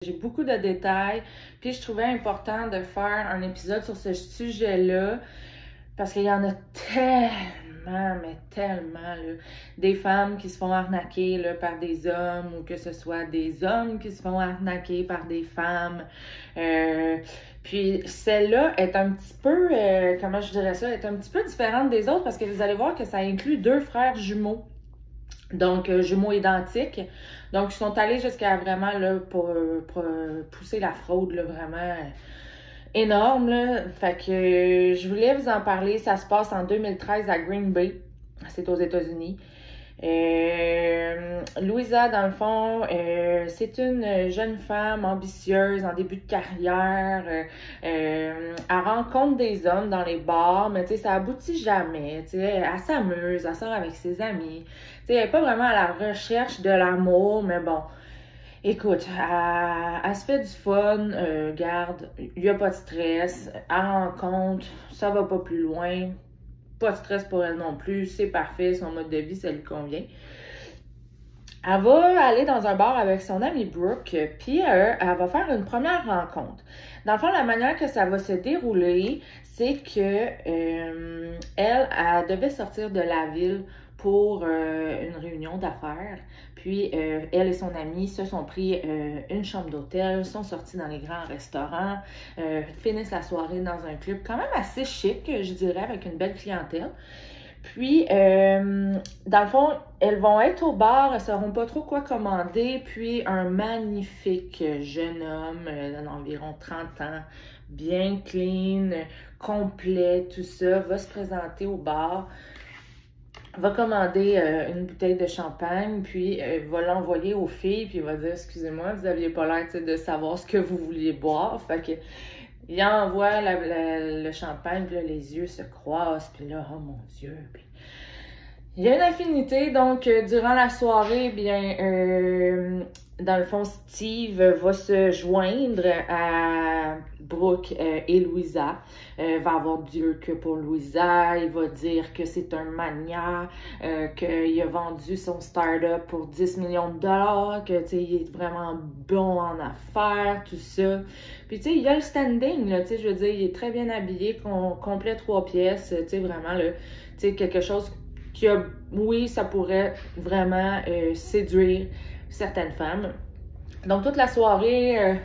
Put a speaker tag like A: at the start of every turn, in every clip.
A: J'ai beaucoup de détails, puis je trouvais important de faire un épisode sur ce sujet-là, parce qu'il y en a tellement, mais tellement, là, des femmes qui se font arnaquer là, par des hommes, ou que ce soit des hommes qui se font arnaquer par des femmes. Puis celle-là est un petit peu, comment je dirais ça, est un petit peu différente des autres, parce que vous allez voir que ça inclut deux frères jumeaux. Donc, jumeaux identiques. Donc, ils sont allés jusqu'à vraiment là, pour pousser la fraude là, vraiment énorme. Là. Fait que je voulais vous en parler. Ça se passe en 2013 à Green Bay. C'est aux États-Unis. Louisa, dans le fond, c'est une jeune femme ambitieuse en début de carrière. Elle rencontre des hommes dans les bars, mais tu sais, ça aboutit jamais. Tu sais, elle s'amuse, elle sort avec ses amis. Tu sais, elle n'est pas vraiment à la recherche de l'amour, mais bon. Écoute, elle se fait du fun, garde, il n'y a pas de stress, elle rencontre, ça va pas plus loin. Pas de stress pour elle non plus, c'est parfait, son mode de vie, ça lui convient. Elle va aller dans un bar avec son amie Brooke, puis elle va faire une première rencontre. Dans le fond, la manière que ça va se dérouler, c'est que elle devait sortir de la ville pour une réunion d'affaires. Puis elle et son amie se sont pris une chambre d'hôtel, sont sortis dans les grands restaurants, finissent la soirée dans un club quand même assez chic, je dirais, avec une belle clientèle. Puis, dans le fond, elles vont être au bar, elles ne sauront pas trop quoi commander. Puis, un magnifique jeune homme d'environ 30 ans, bien clean, complet, tout ça, va se présenter au bar, va commander une bouteille de champagne, puis va l'envoyer aux filles, puis il va dire « Excusez-moi, vous n'aviez pas l'air de savoir ce que vous vouliez boire. » Fait que il envoie le champagne, puis là, les yeux se croisent, puis là, oh mon Dieu. Puis il y a une affinité, donc durant la soirée, bien, dans le fond, Steve va se joindre à Brooke et Louisa. Va avoir Dieu que pour Louisa, il va dire que c'est un magnat, qu'il a vendu son start-up pour 10 millions de dollars, que il est vraiment bon en affaires, tout ça. Puis tu sais, il y a le standing, là, tu sais, je veux dire, il est très bien habillé, complet 3 pièces, tu sais, vraiment, là, tu sais, quelque chose qui a, oui, ça pourrait vraiment séduire certaines femmes. Donc, toute la soirée,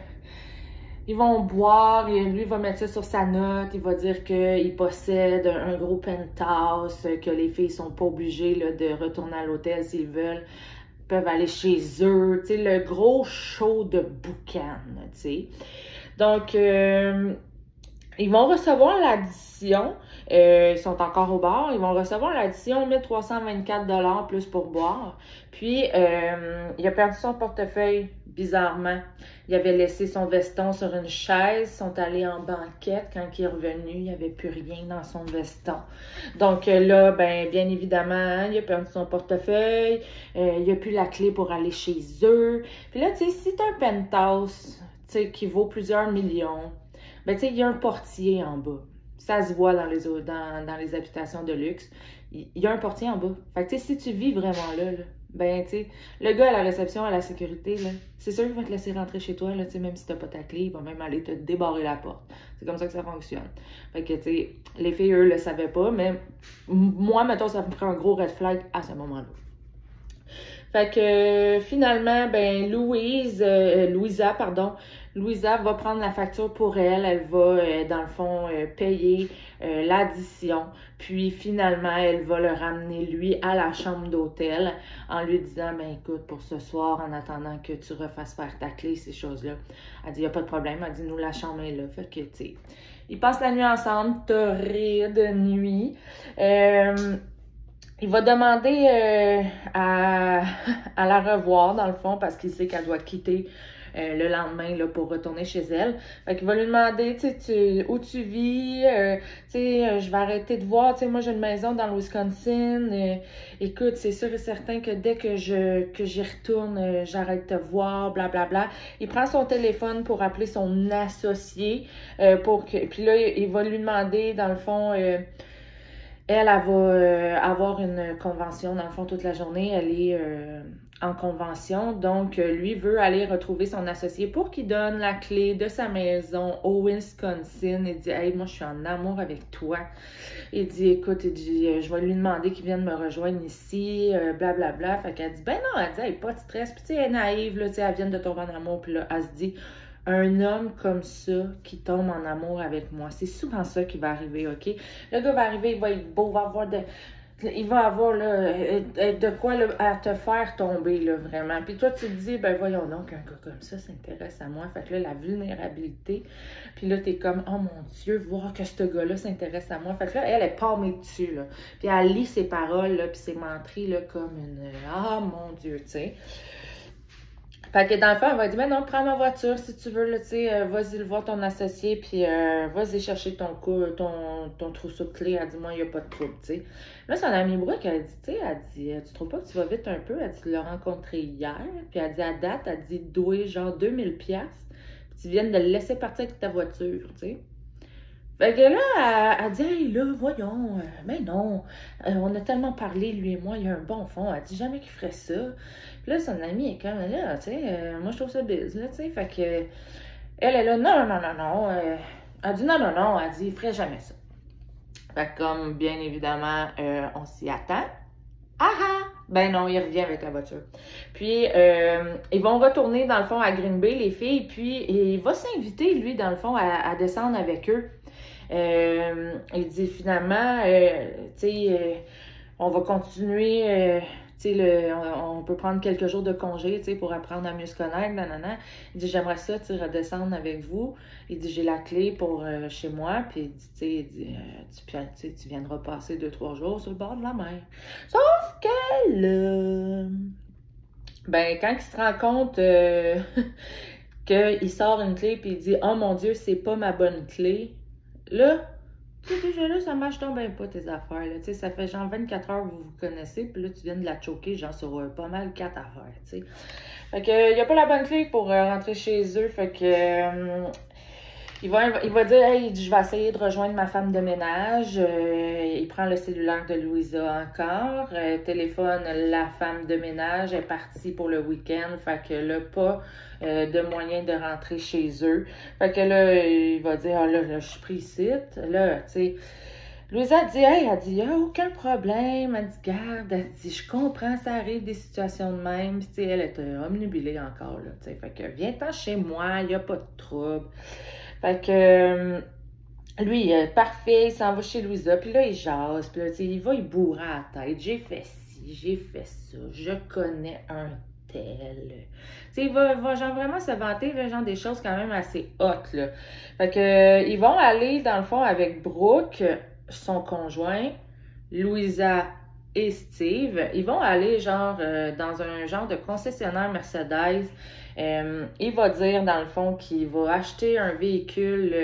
A: ils vont boire et lui va mettre ça sur sa note. Il va dire qu'il possède un gros penthouse, que les filles sont pas obligées là, de retourner à l'hôtel s'ils veulent. Ils peuvent aller chez eux. Tu sais, le gros show de boucan, tu sais. Donc, ils vont recevoir l'addition. Ils sont encore au bar. Ils vont recevoir l'addition 1324 $ plus pour boire. Puis, il a perdu son portefeuille, bizarrement. Il avait laissé son veston sur une chaise. Ils sont allés en banquette. Quand il est revenu, il n'y avait plus rien dans son veston. Donc là, ben, bien évidemment, il a perdu son portefeuille. Il n'a plus la clé pour aller chez eux. Puis là, tu sais, si tu as un penthouse, tu sais, qui vaut plusieurs millions, ben, tu sais, il y a un portier en bas. Ça se voit dans les habitations de luxe. Il y a un portier en bas. Fait que, tu sais, si tu vis vraiment là, ben, tu sais, le gars à la réception, à la sécurité, là, c'est sûr qu'il va te laisser rentrer chez toi, là, tu sais, même si t'as pas ta clé, il va même aller te débarrer la porte. C'est comme ça que ça fonctionne. Fait que, tu sais, les filles, eux, le savaient pas, mais moi, mettons, ça me ferait un gros red flag à ce moment-là. Fait que finalement, ben Louisa va prendre la facture pour elle. Elle va, dans le fond, payer l'addition. Puis finalement, elle va le ramener, lui, à la chambre d'hôtel en lui disant, ben écoute, pour ce soir, en attendant que tu refasses faire ta clé, ces choses-là. Elle dit, il n'y a pas de problème. Elle dit, nous, la chambre est là. Fait que, tu sais, ils passent la nuit ensemble. Torride nuit. Il va demander à la revoir, dans le fond, parce qu'il sait qu'elle doit quitter le lendemain là, pour retourner chez elle. Fait qu'il va lui demander, tu sais, où tu vis, je vais arrêter de voir, tu sais, moi j'ai une maison dans le Wisconsin, écoute, c'est sûr et certain que dès que j'y retourne, j'arrête de te voir, blablabla. Il prend son téléphone pour appeler son associé, puis là, il va lui demander, dans le fond, elle va avoir une convention, dans le fond, toute la journée. Elle est en convention. Donc, lui veut aller retrouver son associé pour qu'il donne la clé de sa maison au Wisconsin. Il dit, hey, moi, je suis en amour avec toi. Il dit, écoute, il dit, je vais lui demander qu'il vienne me rejoindre ici, blablabla. Fait qu'elle dit, ben non, elle dit, hey, pas de stress. Puis, tu sais, elle est naïve, là, tu sais, elle vient de tomber en amour. Puis là, elle se dit, un homme comme ça qui tombe en amour avec moi, c'est souvent ça qui va arriver, OK? Le gars va arriver, il va être beau, il va avoir là, de quoi là, à te faire tomber, là, vraiment. Puis toi, tu te dis, ben voyons donc, un gars comme ça s'intéresse à moi. Fait que là, la vulnérabilité, puis là, t'es comme, oh mon Dieu, voir que ce gars-là s'intéresse à moi. Fait que là, elle est palmée dessus, là. Puis elle lit ses paroles, là, puis ses menteries, là, comme une, ah mon Dieu, tu sais. Fait que dans le fond, elle va dire, ben non, prends ma voiture si tu veux, là, tu sais, vas-y le voir ton associé, puis vas-y chercher ton trousseau de clés. Elle dit, moi, il n'y a pas de trouble, tu sais. Là, son amie Brooke, elle dit, tu sais, elle dit, tu trouves pas que tu vas vite un peu? Elle dit, tu l'as rencontré hier, puis elle dit, à date, elle dit, doué genre 2000$, puis tu viens de le laisser partir avec ta voiture, tu sais. Fait que là, elle dit, hey, là, voyons, mais non, on a tellement parlé, lui et moi, il y a un bon fond. Elle dit jamais qu'il ferait ça. Puis là, son amie est comme, là, tu sais, moi, je trouve ça biz, là, tu sais. Fait que, elle est là, non, non, non, non. Elle dit, non, non, non, elle dit, il ferait jamais ça. Fait que, comme, bien évidemment, on s'y attend. Ah ah! Ben non, il revient avec la voiture. Puis, ils vont retourner, dans le fond, à Green Bay, les filles, puis il va s'inviter, lui, dans le fond, à descendre avec eux. Il dit finalement, tu sais, on va continuer, tu sais, on peut prendre quelques jours de congé, tu sais, pour apprendre à mieux se connaître, nanana. Il dit, j'aimerais ça, tu sais, redescendre avec vous. Il dit, j'ai la clé pour chez moi, puis il dit, tu viendras passer 2-3 jours sur le bord de la mer. Sauf que là, ben, quand il se rend compte qu'il sort une clé, puis il dit, oh mon Dieu, c'est pas ma bonne clé. Là, tu sais, déjà là, ça marche donc bien pas tes affaires. Là. Tu sais, ça fait genre 24 heures que vous vous connaissez, puis là, tu viens de la choquer, genre sur pas mal 4 affaires, tu sais. Fait que, il n'y a pas la bonne clé pour rentrer chez eux, fait que, il va dire, hey, je vais essayer de rejoindre ma femme de ménage. Il prend le cellulaire de Louisa encore, téléphone la femme de ménage, est partie pour le week-end, fait que là, pas de moyen de rentrer chez eux. Fait que là, il va dire, ah là, je suis pris ici. Là, tu sais, Louisa dit, hey, elle dit, il n'y a aucun problème. Elle dit, garde, elle dit, je comprends, ça arrive des situations de même. Puis, tu sais, elle est omnubilée encore, là, tu sais. Fait que, viens-t'en chez moi, il n'y a pas de trouble. Fait que, lui, parfait, il s'en va chez Louisa, puis là, il jase, puis là, tu sais, il bourre à la tête. J'ai fait ci, j'ai fait ça, je connais un tel. Tu sais, il va genre vraiment se vanter, là, genre des choses quand même assez hautes, là. Fait que, ils vont aller, dans le fond, avec Brooke, son conjoint, Louisa et Steve. Ils vont aller, genre, dans un genre de concessionnaire Mercedes. Il va dire, dans le fond, qu'il va acheter un véhicule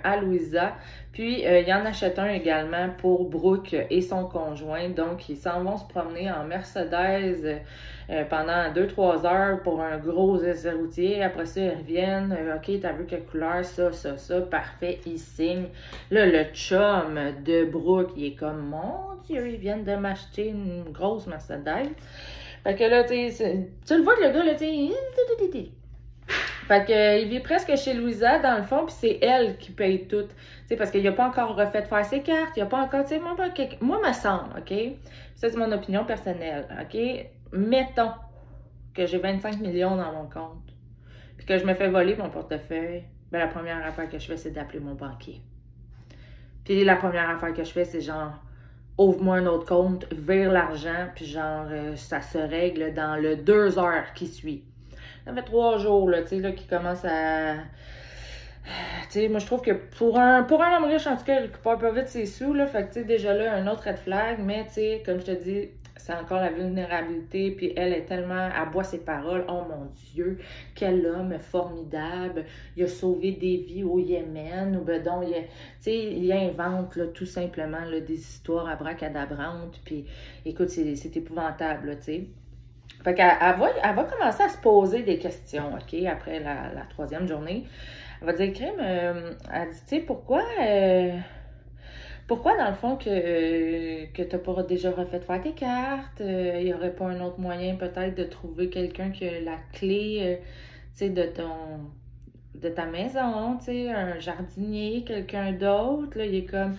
A: à Louisa, puis il en achète un également pour Brooke et son conjoint. Donc, ils s'en vont se promener en Mercedes pendant 2-3 heures pour un gros essai routier. Après ça, ils reviennent. OK, t'as vu quelle couleur? Ça, parfait, ils signent. Là, le chum de Brooke, il est comme, mon Dieu, ils viennent de m'acheter une grosse Mercedes. Fait que là, tu le vois que le gars, là, tu sais, fait que, il vit presque chez Louisa, dans le fond, puis c'est elle qui paye tout. Tu sais, parce qu'il n'a pas encore refait faire ses cartes, il n'a pas encore, tu sais, moi, me semble, OK? Ça, c'est mon opinion personnelle, OK? Mettons que j'ai 25 millions dans mon compte, puis que je me fais voler mon portefeuille, ben la première affaire que je fais, c'est d'appeler mon banquier. Puis la première affaire que je fais, c'est genre, ouvre-moi un autre compte, vire l'argent, puis genre, ça se règle dans le 2 heures qui suit. Ça fait 3 jours, là, tu sais, là, qui commence à... Tu sais, moi, je trouve que pour un homme riche, en tout cas, il récupère pas vite ses sous, là, fait que, tu sais, déjà là, un autre red flag, mais, tu sais, comme je te dis, c'est encore la vulnérabilité, puis elle est tellement... Elle boit ses paroles, oh mon Dieu, quel homme formidable, il a sauvé des vies au Yémen, ou ben donc, tu sais, il invente, là, tout simplement, là, des histoires abracadabrantes, puis, écoute, c'est épouvantable, là, tu sais. Fait qu'elle va commencer à se poser des questions, OK, après la 3e journée. Elle va dire, Crème, elle dit, tu sais, pourquoi Pourquoi, dans le fond, que t'as pas déjà refait faire tes cartes? Il y aurait pas un autre moyen, peut-être, de trouver quelqu'un qui a la clé, tu sais, de ta maison, tu sais, un jardinier, quelqu'un d'autre, là, il est comme,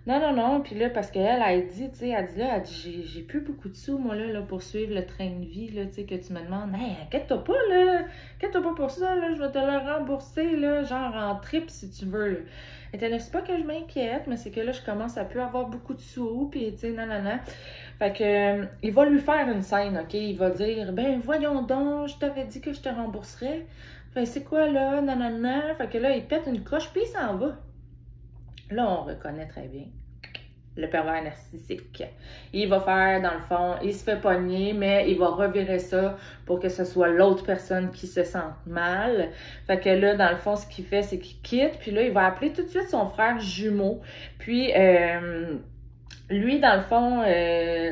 A: non, non, non, puis là, parce qu'elle, elle dit, tu sais, elle dit là, elle dit, j'ai plus beaucoup de sous, moi, là, pour suivre le train de vie, là, tu sais, que tu me demandes, hey, inquiète-toi pas, là, inquiète-toi pas pour ça, là, je vais te le rembourser, là, genre en trip, si tu veux, là. Elle était là, c'est pas que je m'inquiète, mais c'est que là, je commence à plus avoir beaucoup de sous, puis, tu sais, non, non, non. Fait que, il va lui faire une scène, OK? Il va dire, ben, voyons donc, je t'avais dit que je te rembourserais. Fait, c'est quoi, là, non, non, non. Fait que là, il pète une coche, puis il s'en va. Là, on reconnaît très bien le pervers narcissique. Il va faire, dans le fond, il se fait pogner, mais il va revirer ça pour que ce soit l'autre personne qui se sente mal. Fait que là, dans le fond, ce qu'il fait, c'est qu'il quitte, puis là, il va appeler tout de suite son frère jumeau. Puis, lui, dans le fond,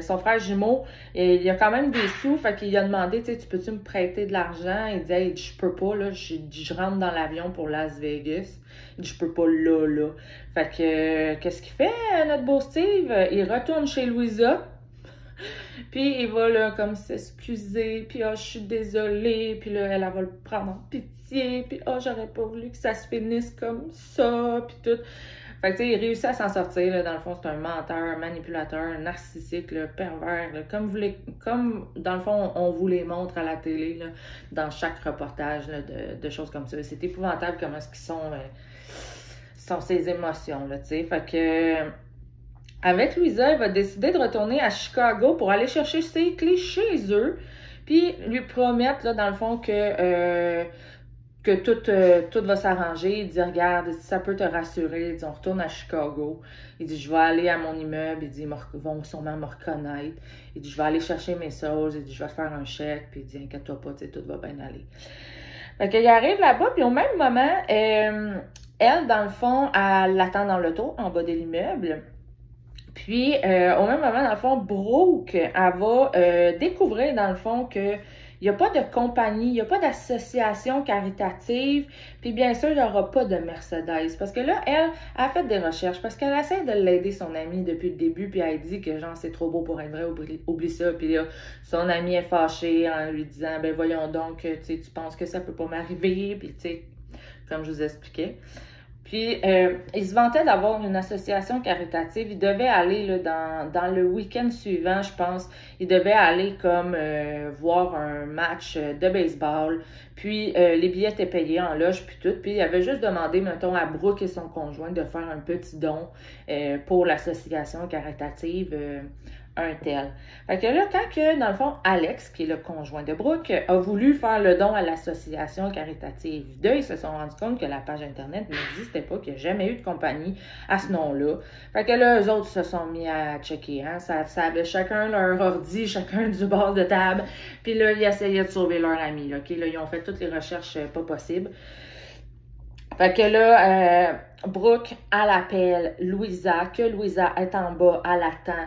A: son frère jumeau, il a quand même des sous, fait qu'il a demandé, tu sais, tu peux-tu me prêter de l'argent? Il dit, hey, je peux pas, là, je rentre dans l'avion pour Las Vegas. Il dit, je peux pas là. Fait que, qu'est-ce qu'il fait, notre beau Steve? Il retourne chez Louisa, puis il va, là, comme s'excuser, puis je suis désolée, puis là, elle va le prendre en pitié, puis j'aurais pas voulu que ça se finisse comme ça, puis tout. Fait que, tu sais, il réussit à s'en sortir, là, dans le fond, c'est un menteur, un manipulateur, un narcissique, là, pervers, là, comme, dans le fond, on vous les montre à la télé, là, dans chaque reportage, là, de choses comme ça. C'est épouvantable comment est-ce qu'ils sont ses émotions, là, tu sais. Fait que, avec Louisa, il va décider de retourner à Chicago pour aller chercher ses clés chez eux, puis lui promettre, là, dans le fond, que tout va s'arranger. Il dit, regarde, si ça peut te rassurer, il dit, on retourne à Chicago. Il dit, je vais aller à mon immeuble. Il dit, ils vont sûrement me reconnaître. Il dit, je vais aller chercher mes choses. Il dit, je vais te faire un chèque. Puis il dit, inquiète-toi pas, tu sais, tout va bien aller. Fait qu'il arrive là-bas, puis au même moment, elle, dans le fond, elle l'attend dans l'auto, en bas de l'immeuble. Puis, au même moment, dans le fond, Brooke, elle va découvrir, dans le fond, que il n'y a pas de compagnie, il n'y a pas d'association caritative, puis bien sûr, il n'y aura pas de Mercedes. Parce que là, elle a fait des recherches, parce qu'elle essaie de l'aider, son amie, depuis le début, puis elle dit que genre, c'est trop beau pour être vrai, oublie ça. Puis là, son amie est fâchée en lui disant, ben voyons donc, tu penses que ça peut pas m'arriver, puis tu sais, comme je vous expliquais. Puis, il se vantait d'avoir une association caritative. Il devait aller là, dans le week-end suivant, je pense. Il devait aller comme voir un match de baseball. Puis, les billets étaient payés en loge, puis tout. Puis, il avait juste demandé, mettons, à Brooke et son conjoint de faire un petit don pour l'association caritative un tel. Fait que là, quand que, dans le fond, Alex, qui est le conjoint de Brooke, a voulu faire le don à l'association caritative 2, ils se sont rendus compte que la page Internet n'existait pas, qu'il n'y a jamais eu de compagnie à ce nom-là. Fait que là, eux autres se sont mis à checker, hein. Ça avait chacun leur ordi, chacun du bord de table. Puis là, ils essayaient de sauver leur ami, là, OK? Là, ils ont fait toutes les recherches pas possibles. Fait que là, Brooke, elle appelle Louisa, que Louisa est en bas, elle attend,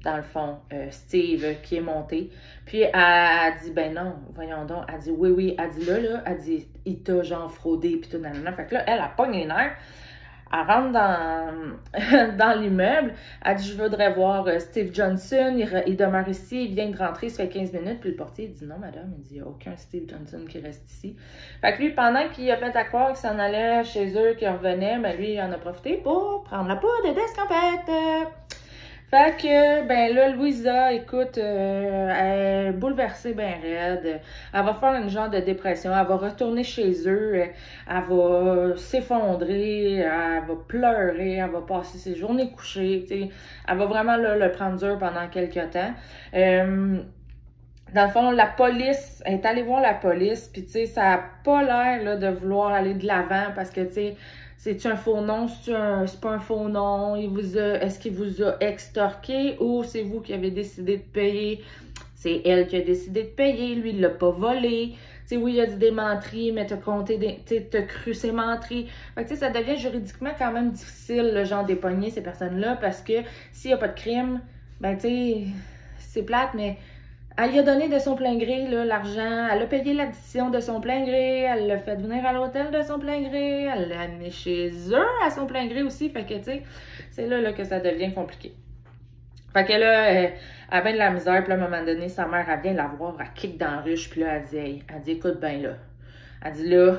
A: dans le fond, Steve qui est monté. Puis elle dit, ben non, voyons donc. Elle dit, oui, elle dit là, elle dit, il t'a genre fraudé, puis tout, nanana. Fait que là, elle pogne les nerfs. Elle rentre dans l'immeuble. Elle dit, je voudrais voir Steve Johnson. Il demeure ici. Il vient de rentrer, ça fait 15 minutes. Puis le portier, il dit, non, madame. Il dit, il n'y a aucun Steve Johnson qui reste ici. Fait que lui, pendant qu'il a fait à croire qu'il s'en allait chez eux, qu'il revenait, ben lui, il en a profité pour prendre la poudre de d'escampette. Fait que, ben là, Louisa, écoute, elle est bouleversée ben raide. Elle va faire une genre de dépression. Elle va retourner chez eux. Elle va s'effondrer. Elle va pleurer. Elle va passer ses journées couchées. T'sais. Elle va vraiment là, le prendre dur pendant quelques temps. Dans le fond, la police, elle est allée voir la police. Puis, tu sais, ça a pas l'air là, de vouloir aller de l'avant parce que, tu sais, c'est-tu un faux nom? C'est pas un faux nom? Est-ce qu'il vous a extorqué ou c'est vous qui avez décidé de payer? C'est elle qui a décidé de payer. Lui, il l'a pas volé. Tu sais, oui, il a dit des menteries, mais t'as cru ces menteries. Fait que, tu sais, ça devient juridiquement quand même difficile, le genre d'épogner ces personnes-là parce que s'il n'y a pas de crime, ben, tu sais, c'est plate, mais Elle y a donné de son plein gré l'argent, elle a payé l'addition de son plein gré, elle l'a fait venir à l'hôtel de son plein gré, elle l'a amené chez eux à son plein gré aussi, fait que tu sais, c'est là que ça devient compliqué. Fait que là, elle a bien de la misère, puis à un moment donné, sa mère, elle vient la voir, elle kick dans la ruche, puis là, elle dit, écoute bien là, elle dit là,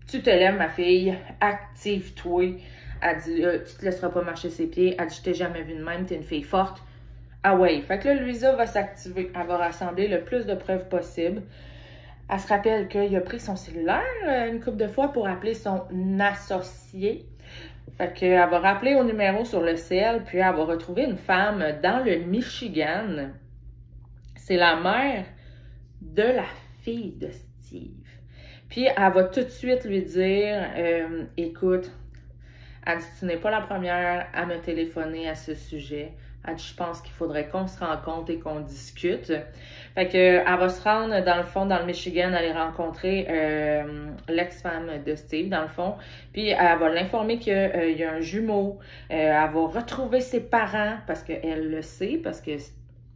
A: tu te lèves ma fille, active-toi, elle dit là, tu te laisseras pas marcher ses pieds, elle dit, je t'ai jamais vue de même, t'es une fille forte. Ah ouais, fait que là, Louisa va s'activer. Elle va rassembler le plus de preuves possible. Elle se rappelle qu'il a pris son cellulaire une couple de fois pour appeler son associé. Fait qu'elle va rappeler au numéro sur le cell, puis elle va retrouver une femme dans le Michigan. C'est la mère de la fille de Steve. Puis elle va tout de suite lui dire, écoute, elle dit, tu n'es pas la première à me téléphoner à ce sujet. Elle dit, je pense qu'il faudrait qu'on se rencontre et qu'on discute. Fait que, elle va se rendre, dans le fond, dans le Michigan, aller rencontrer l'ex-femme de Steve, dans le fond. Puis, elle va l'informer qu'il y a un jumeau. Elle va retrouver ses parents, parce qu'elle le sait, parce que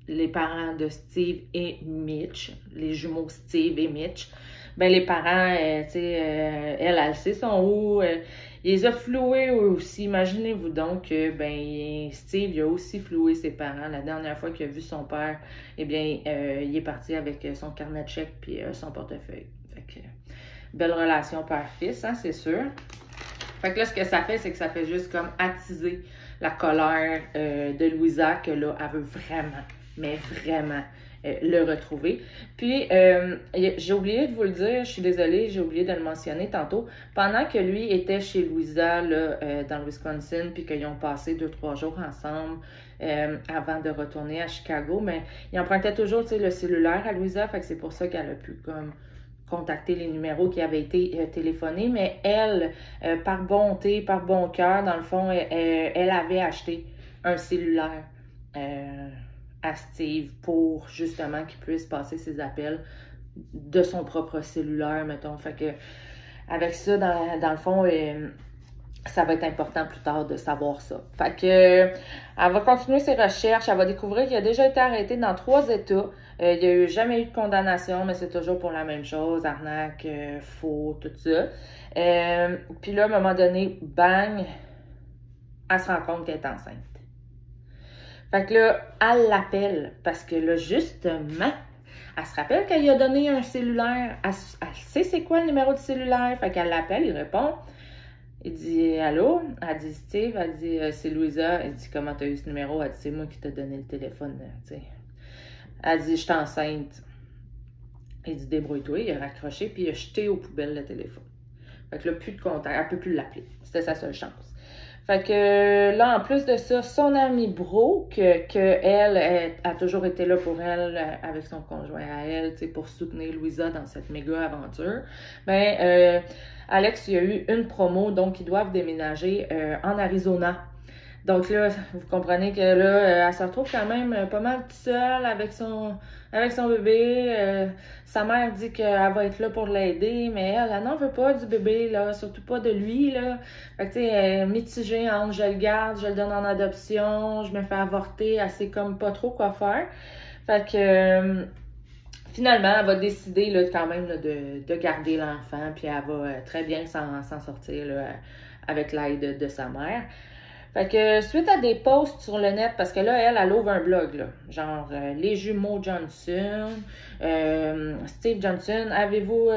A: les parents de Steve et Mitch, les jumeaux Steve et Mitch, ben les parents, tu sais, elle sait sont où. Il les a floués eux aussi. Imaginez-vous donc que ben Steve il a aussi floué ses parents. La dernière fois qu'il a vu son père, eh bien, il est parti avec son carnet de chèques puis son portefeuille. Fait que, belle relation père-fils, hein, c'est sûr. Fait que là, ce que ça fait, c'est que ça fait juste comme attiser la colère de Louisa, que là, elle veut vraiment, mais vraiment le retrouver. Puis, j'ai oublié de vous le dire, je suis désolée, j'ai oublié de le mentionner tantôt. Pendant que lui était chez Louisa, là, dans le Wisconsin, puis qu'ils ont passé 2-3 jours ensemble avant de retourner à Chicago, mais il empruntait toujours, tu sais, le cellulaire à Louisa, fait que c'est pour ça qu'elle a pu, comme, contacter les numéros qui avaient été téléphonés, mais elle, par bonté, par bon cœur, dans le fond, elle avait acheté un cellulaire à Steve pour justement qu'il puisse passer ses appels de son propre cellulaire, mettons. Fait que avec ça, dans le fond, ça va être important plus tard de savoir ça. Fait que elle va continuer ses recherches, elle va découvrir qu'il a déjà été arrêté dans 3 États. Il n'y a eu jamais eu de condamnation, mais c'est toujours pour la même chose, arnaque, faux, tout ça. Puis là, à un moment donné, bang, elle se rend compte qu'elle est enceinte. Fait que là, elle l'appelle parce que là, justement, elle se rappelle qu'elle lui a donné un cellulaire. Elle sait c'est quoi le numéro de cellulaire. Fait qu'elle l'appelle, il répond. Il dit « Allô? » Elle dit « Steve. » Elle dit « C'est Louisa. » Elle dit « Comment t'as eu ce numéro? » Elle dit « C'est moi qui t'ai donné le téléphone. » Elle dit « Je suis enceinte. » Il dit « Débrouille-toi. » Il a raccroché puis il a jeté aux poubelles le téléphone. Fait que là, plus de contact. Elle peut plus l'appeler. C'était sa seule chance. Fait que là, en plus de ça, son amie Brooke, elle a toujours été là pour elle, avec son conjoint à elle, tu sais, pour soutenir Louisa dans cette méga aventure. Ben, Alex, il y a eu une promo, donc ils doivent déménager en Arizona. Donc là, vous comprenez que là, elle se retrouve quand même pas mal toute seule avec son bébé. Sa mère dit qu'elle va être là pour l'aider, mais elle n'en veut pas du bébé, là, surtout pas de lui, là. Fait que, tu sais, elle est mitigée entre je le garde, je le donne en adoption, je me fais avorter, elle sait comme pas trop quoi faire. Fait que, finalement, elle va décider, là, quand même, là, de garder l'enfant, puis elle va très bien s'en sortir, là, avec l'aide de sa mère. Fait que suite à des posts sur le net, parce que là, elle ouvre un blog, là, genre les jumeaux Johnson, Steve Johnson, avez-vous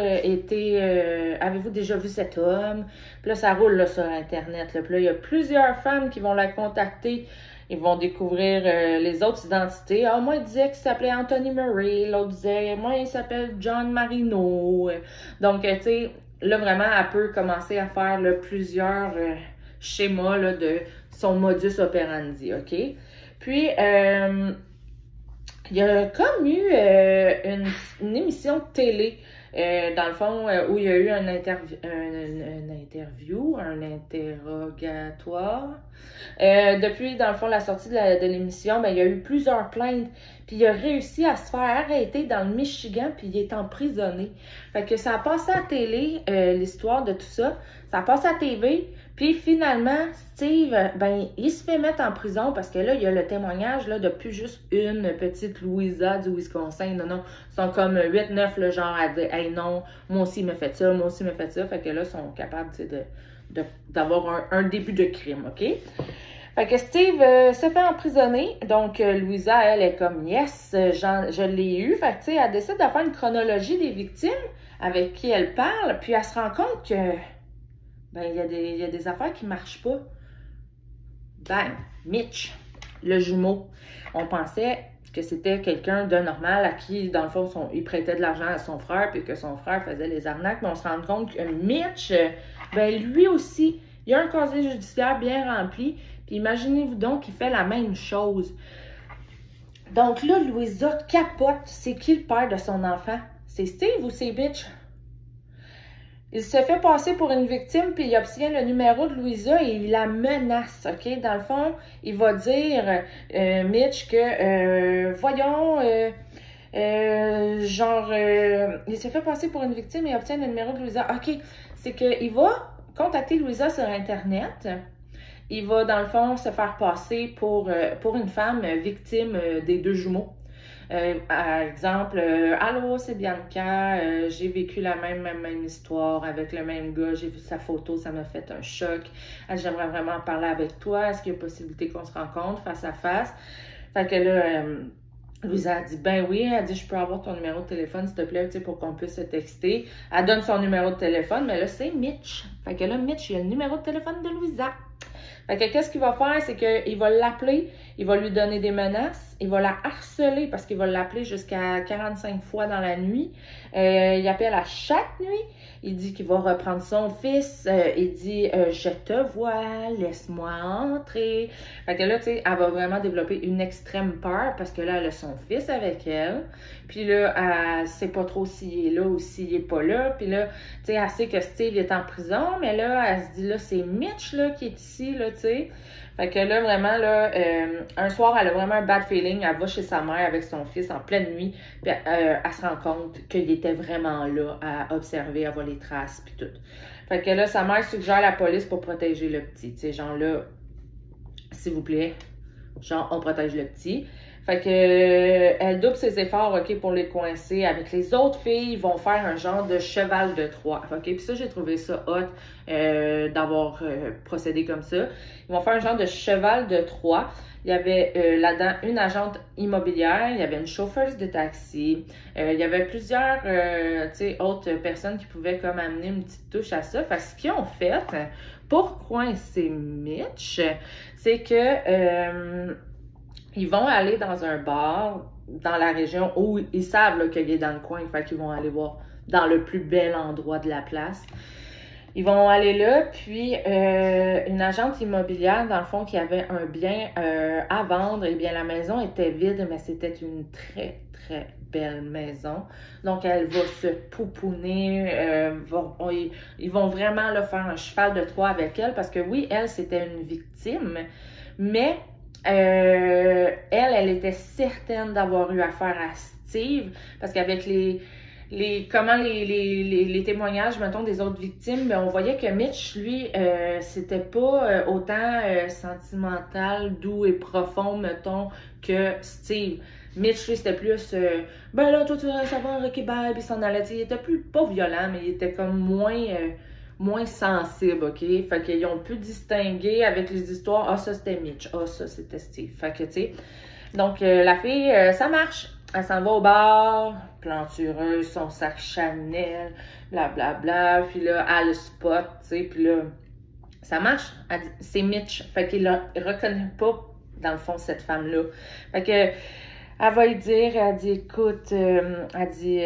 A: déjà vu cet homme? Puis là, ça roule là, sur Internet. Là. Puis là, il y a plusieurs femmes qui vont la contacter. Ils vont découvrir les autres identités. Ah, moi, il disait qu'il s'appelait Anthony Murray. L'autre disait, moi, il s'appelle John Marino. Donc, tu sais, là, vraiment, elle peut commencer à faire là, plusieurs schémas là, de son modus operandi, OK? Puis, il y a comme eu une émission de télé, dans le fond, où il y a eu un interrogatoire. Depuis, dans le fond, la sortie de l'émission, ben, il y a eu plusieurs plaintes. puis il a réussi à se faire arrêter dans le Michigan, puis il est emprisonné. Fait que ça a passé à la télé, l'histoire de tout ça. Ça a passé à la TV, puis finalement, Steve, ben, il se fait mettre en prison parce que là, il y a le témoignage là, de plus juste une petite Louisa du Wisconsin. Non, non, ils sont comme 8-9, le genre à dire « Hey non, moi aussi, il me fait ça, moi aussi, il me fait ça. » Fait que là, ils sont capables, tu sais, d'avoir un début de crime, OK? Fait que Steve se fait emprisonner. Donc, Louisa, elle est comme « Yes, je l'ai eu. » Fait que, tu sais, elle décide de faire une chronologie des victimes avec qui elle parle. Puis, elle se rend compte que, ben, il y a des affaires qui marchent pas. Bang! Mitch, le jumeau. On pensait que c'était quelqu'un de normal à qui, dans le fond, il prêtait de l'argent à son frère, puis que son frère faisait les arnaques. Mais on se rend compte que Mitch, ben, lui aussi, il a un casier judiciaire bien rempli. Puis imaginez-vous donc qu'il fait la même chose. Donc là, Louisa capote. C'est qui le père de son enfant? C'est Steve ou c'est Mitch? Il se fait passer pour une victime, puis il obtient le numéro de Louisa et il la menace, OK? Dans le fond, il va dire, Mitch, que, voyons, il se fait passer pour une victime et obtient le numéro de Louisa. OK, c'est qu'il va contacter Louisa sur Internet. Il va, dans le fond, se faire passer pour une femme victime des deux jumeaux. Par exemple, allô, c'est Bianca, j'ai vécu la même histoire avec le même gars, j'ai vu sa photo, ça m'a fait un choc. J'aimerais vraiment parler avec toi, est-ce qu'il y a possibilité qu'on se rencontre face à face? Fait que là, Louisa a dit, ben oui, elle dit, je peux avoir ton numéro de téléphone, s'il te plaît, tu sais, pour qu'on puisse se texter. Elle donne son numéro de téléphone, mais là, c'est Mitch. Fait que là, Mitch, il a le numéro de téléphone de Louisa. Fait que qu'est-ce qu'il va faire, c'est qu'il va l'appeler, il va lui donner des menaces, il va la harceler parce qu'il va l'appeler jusqu'à 45 fois dans la nuit. Il appelle à chaque nuit, il dit qu'il va reprendre son fils, il dit je te vois, laisse-moi entrer. Fait que là, tu sais, elle va vraiment développer une extrême peur parce que là, elle a son fils avec elle. Puis là, elle sait pas trop s'il est là ou s'il est pas là. Puis là, tu sais, elle sait que Steve est en prison, mais là, elle se dit là, c'est Mitch là, qui est ici, là, tu sais. Fait que là, vraiment, là, un soir, elle a vraiment un bad feeling. Elle va chez sa mère avec son fils en pleine nuit. Puis elle se rend compte qu'il était vraiment là à observer, à voir les traces, puis tout. Fait que là, sa mère suggère la police pour protéger le petit. Tu sais, genre là, s'il vous plaît, genre, on protège le petit. Fait que elle double ses efforts, OK, pour les coincer. Avec les autres filles, ils vont faire un genre de cheval de Troie. OK, puis ça, j'ai trouvé ça hot d'avoir procédé comme ça. Ils vont faire un genre de cheval de Troie. Il y avait là-dedans une agente immobilière, il y avait une chauffeuse de taxi, il y avait plusieurs autres personnes qui pouvaient comme amener une petite touche à ça. Fait que ce qu'ils ont fait pour coincer Mitch, c'est que ils vont aller dans un bar dans la région où ils savent qu'il est dans le coin. Fait qu'ils vont aller voir dans le plus bel endroit de la place. Ils vont aller là, puis une agente immobilière, dans le fond, qui avait un bien à vendre, eh bien, la maison était vide, mais c'était une très, très belle maison. Donc, elle va se pouponner, ils vont vraiment là, faire un cheval de Troie avec elle, parce que oui, elle, c'était une victime, mais elle était certaine d'avoir eu affaire à Steve, parce qu'avec les témoignages, mettons, des autres victimes, ben, on voyait que Mitch, lui, c'était pas autant sentimental, doux et profond, mettons, que Steve. Mitch, lui, c'était plus, ben là, toi, tu vas savoir, ok, bye, puis il s'en allait. Il était pas violent, mais il était comme moins sensible, ok? Fait qu'ils ont pu distinguer avec les histoires, ah, ça, c'était Mitch, ah, ça, c'était Steve. Fait que, tu sais, donc, la fille, ça marche. Elle s'en va au bar, plantureuse, son sac Chanel, blablabla. Puis là, elle le spot, tu sais. Puis là, ça marche. Elle dit, c'est Mitch. Fait qu'il ne reconnaît pas, dans le fond, cette femme-là. Fait que, elle va lui dire, elle dit, écoute, elle dit,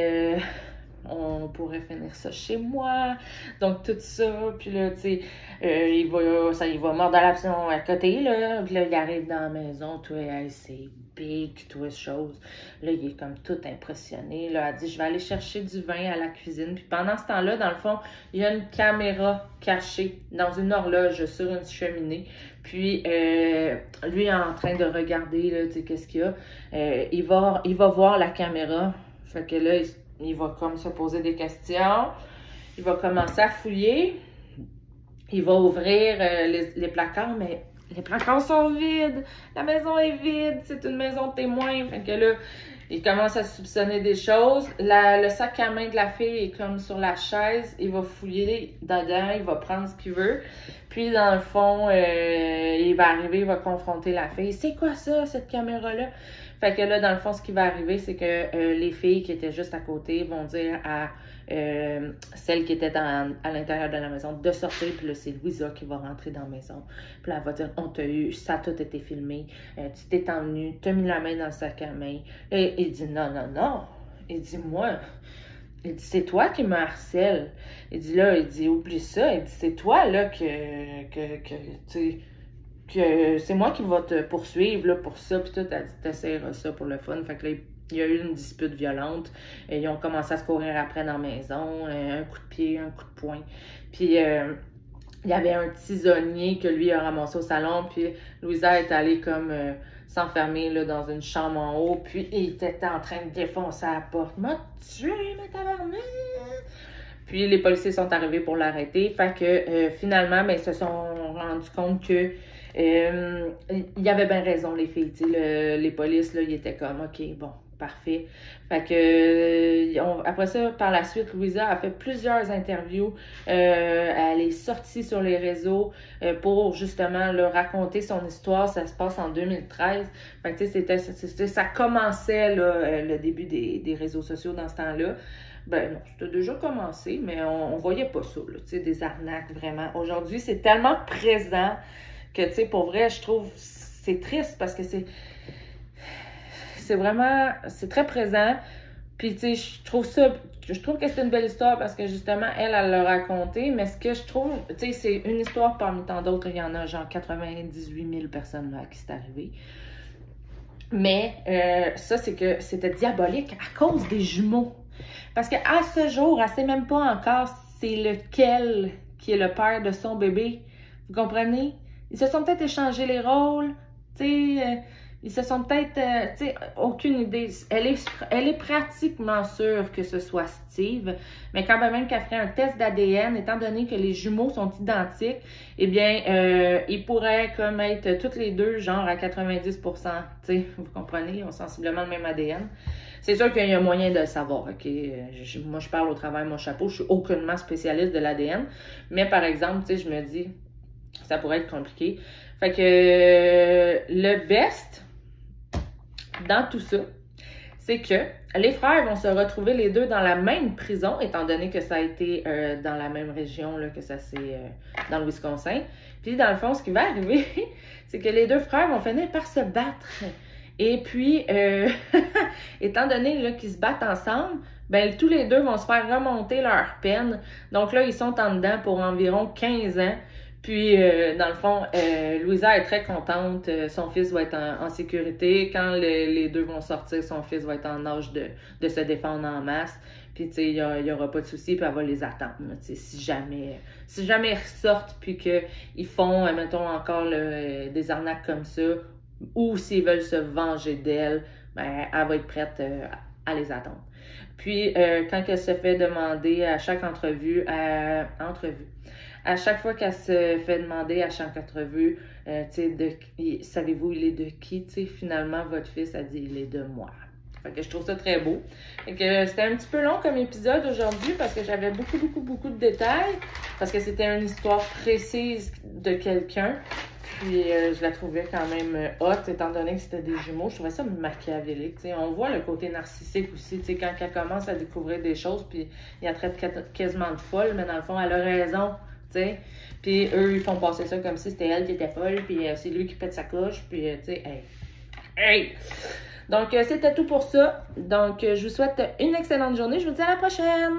A: on pourrait finir ça chez moi. Donc, tout ça. Puis là, tu sais, il va mordre à l'option à côté, là. Puis là, il arrive dans la maison, toi, hey, c'est big, toi, chose. Là, il est comme tout impressionné. Là, elle dit, je vais aller chercher du vin à la cuisine. Puis pendant ce temps-là, dans le fond, il y a une caméra cachée dans une horloge sur une cheminée. Puis, lui est en train de regarder, là, tu sais, qu'est-ce qu'il y a. Il va voir la caméra. Fait que là, il va comme se poser des questions. Il va commencer à fouiller. Il va ouvrir les placards, mais les placards sont vides. La maison est vide. C'est une maison de témoin. Fait que là, il commence à soupçonner des choses. Le sac à main de la fille est comme sur la chaise. Il va fouiller dedans. Il va prendre ce qu'il veut. Puis, dans le fond, il va arriver, il va confronter la fille. C'est quoi ça, cette caméra-là? Fait que là, dans le fond, ce qui va arriver, c'est que les filles qui étaient juste à côté vont dire à celle qui était à l'intérieur de la maison de sortir. Puis là, c'est Louisa qui va rentrer dans la maison. Puis là, elle va dire, on t'a eu, ça a tout été filmé. Tu t'es envenu, t'as mis la main dans le sac à main. Et il dit, non, non, non. Il dit, moi... Il dit, c'est toi qui me harcèle. Il dit, là, il dit, oublie ça. Il dit, c'est toi, là, que c'est moi qui va te poursuivre, là, pour ça. Puis tout, elle dit, t'essaieras ça pour le fun. Fait que là, il y a eu une dispute violente. Et ils ont commencé à se courir après dans la maison. Un coup de pied, un coup de poing. Puis, il y avait un tisonnier que lui a ramassé au salon. Puis, Louisa est allée comme... s'enfermer là, dans une chambre en haut, puis il était en train de défoncer la porte. M'a tué, ma tabarnak! Puis les policiers sont arrivés pour l'arrêter. Fait que finalement, ben, ils se sont rendus compte que il y avait bien raison, les filles. Les polices, là, ils étaient comme, OK, bon, parfait. Fait que après ça, par la suite, Louisa a fait plusieurs interviews. Elle est sortie sur les réseaux pour justement là, raconter son histoire. Ça se passe en 2013. Fait que ça commençait là, le début des réseaux sociaux dans ce temps-là. Ben non, c'était déjà commencé, mais on voyait pas ça, là, tu sais, des arnaques, vraiment. Aujourd'hui, c'est tellement présent que, tu sais, pour vrai, je trouve, c'est triste parce que c'est vraiment, c'est très présent. Puis, tu sais, je trouve que c'est une belle histoire parce que, justement, elle l'a raconté, mais ce que je trouve, tu sais, c'est une histoire parmi tant d'autres. Il y en a, genre, 98 000 personnes, là, à qui c'est arrivé. Mais, ça, c'est que c'était diabolique à cause des jumeaux. Parce qu'à ce jour, elle ne sait même pas encore c'est lequel qui est le père de son bébé. Vous comprenez? Ils se sont peut-être échangé les rôles. Tu sais, ils se sont peut-être... tu sais, aucune idée. Elle est pratiquement sûre que ce soit Steve. Mais quand même qu'elle ferait un test d'ADN, étant donné que les jumeaux sont identiques, eh bien, ils pourraient comme être toutes les deux, genre à 90%. Tu sais, vous comprenez? Ils ont sensiblement le même ADN. C'est sûr qu'il y a moyen de le savoir, OK? Moi, je parle au travers de mon chapeau. Je suis aucunement spécialiste de l'ADN. Mais par exemple, tu sais, je me dis, ça pourrait être compliqué. Fait que le best dans tout ça, c'est que les frères vont se retrouver les deux dans la même prison, étant donné que ça a été dans la même région, là, que ça c'est dans le Wisconsin. Puis, dans le fond, ce qui va arriver, c'est que les deux frères vont finir par se battre. Et puis, étant donné là, qu'ils se battent ensemble, ben tous les deux vont se faire remonter leur peine. Donc là, ils sont en dedans pour environ 15 ans. Puis, dans le fond, Louisa est très contente. Son fils va être en sécurité. Quand les deux vont sortir, son fils va être en âge de se défendre en masse. Puis, tu sais, il n'y aura pas de souci, puis elle va les attendre. Tu sais, si jamais ils ressortent, puis qu'ils font, mettons, encore des arnaques comme ça, ou s'ils veulent se venger d'elle, ben, elle va être prête à les attendre. Puis, quand elle se fait demander à chaque entrevue, à chaque fois qu'elle se fait demander à chaque entrevue, tu sais, savez-vous, il est de qui? Tu sais, finalement, votre fils a dit, il est de moi. Fait que je trouve ça très beau. Fait que c'était un petit peu long comme épisode aujourd'hui parce que j'avais beaucoup de détails. Parce que c'était une histoire précise de quelqu'un. Puis je la trouvais quand même hot, étant donné que c'était des jumeaux. Je trouvais ça machiavélique. T'sais. On voit le côté narcissique aussi, t'sais, quand elle commence à découvrir des choses, puis il la traite quasiment de folle, mais dans le fond, elle a raison. T'sais. Puis eux, ils font passer ça comme si c'était elle qui était folle, puis c'est lui qui pète sa couche, puis tu sais, hey! Donc, c'était tout pour ça. Donc, je vous souhaite une excellente journée. Je vous dis à la prochaine!